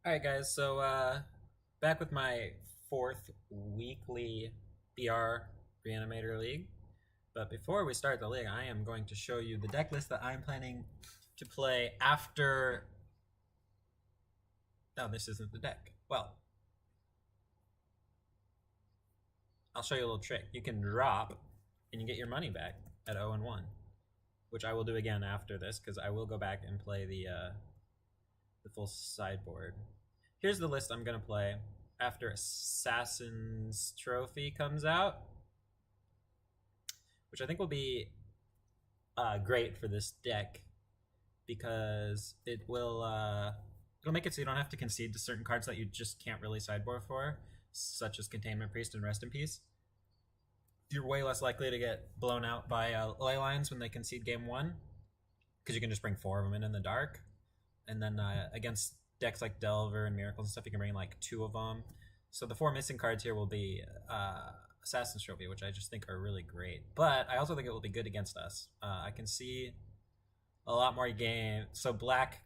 All right, guys. So back with my fourth weekly BR Reanimator League. But before we start the league, I am going to show you the deck list that I'm planning to play after. No, this isn't the deck. Well, I'll show you a little trick. You can drop, and you get your money back at 0-1, which I will do again after this because I will go back and play the full sideboard. Here's the list I'm gonna play after Assassin's Trophy comes out, which I think will be great for this deck because it'll make it so you don't have to concede to certain cards that you just can't really sideboard for, such as Containment Priest and Rest in Peace. You're way less likely to get blown out by ley lines when they concede game one because you can just bring four of them in the dark, and then against decks like Delver and Miracles and stuff, you can bring like two of them. So the four missing cards here will be Assassin's Trophy, which I just think are really great. But I also think it will be good against us. I can see a lot more game. So black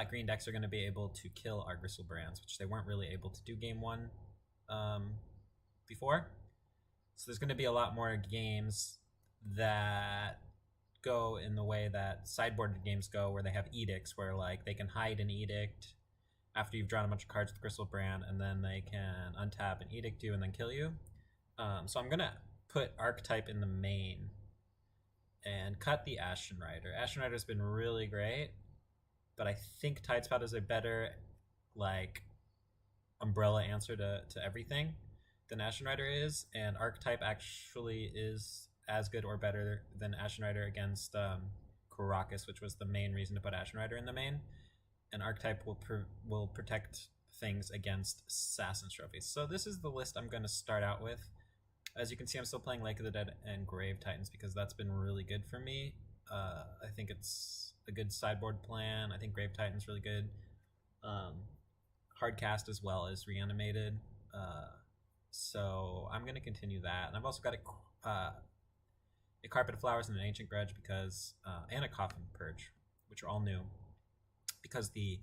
green decks are going to be able to kill our Gristlebrands, which they weren't really able to do game one before. So there's going to be a lot more games that go in the way that sideboarded games go, where they have edicts, where like they can hide an edict after you've drawn a bunch of cards with Gristlebrand, and then they can untap and edict you and then kill you. So I'm gonna put Archetype in the main and cut the Ashen Rider. Ashen Rider's been really great, but I think Tidespout is a better like umbrella answer to everything than Ashen Rider is, and Archetype actually is as good or better than Ashen Rider against Karakas, which was the main reason to put Ashen Rider in the main. And Archetype will protect things against Assassin's Trophies. So this is the list I'm going to start out with. As you can see, I'm still playing Lake of the Dead and Grave Titans because that's been really good for me. I think it's a good sideboard plan. I think Grave Titan's really good. Hardcast as well as Reanimated. So I'm going to continue that. And I've also got a Carpet of Flowers and an Ancient Grudge because and a Coffin Purge, which are all new, because the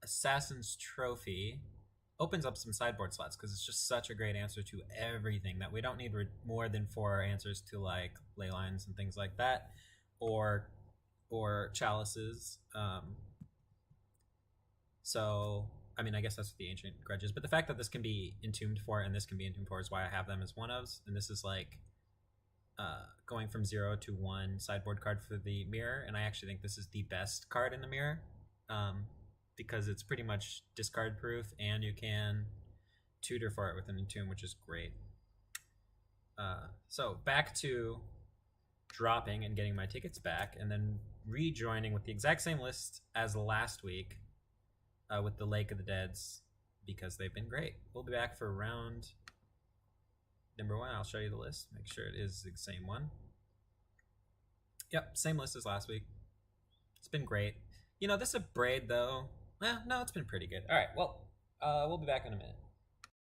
Assassin's Trophy opens up some sideboard slots because it's just such a great answer to everything that we don't need more than four answers to like ley lines and things like that, or chalices. So I mean, I guess that's what the Ancient Grudge is, but the fact that this can be entombed for and this can be entombed for is why I have them as one ofs, and this is like going from 0 to 1 sideboard card for the mirror, and I actually think this is the best card in the mirror because it's pretty much discard proof, and you can tutor for it with an entomb, which is great. So back to dropping and getting my tickets back, and then rejoining with the exact same list as last week with the Lake of the Deads because they've been great. We'll be back for round number 1. I'll show you the list. Make sure it is the same one. Yep, same list as last week. It's been great. You know, this is a braid though. No, it's been pretty good. All right, well, we'll be back in a minute.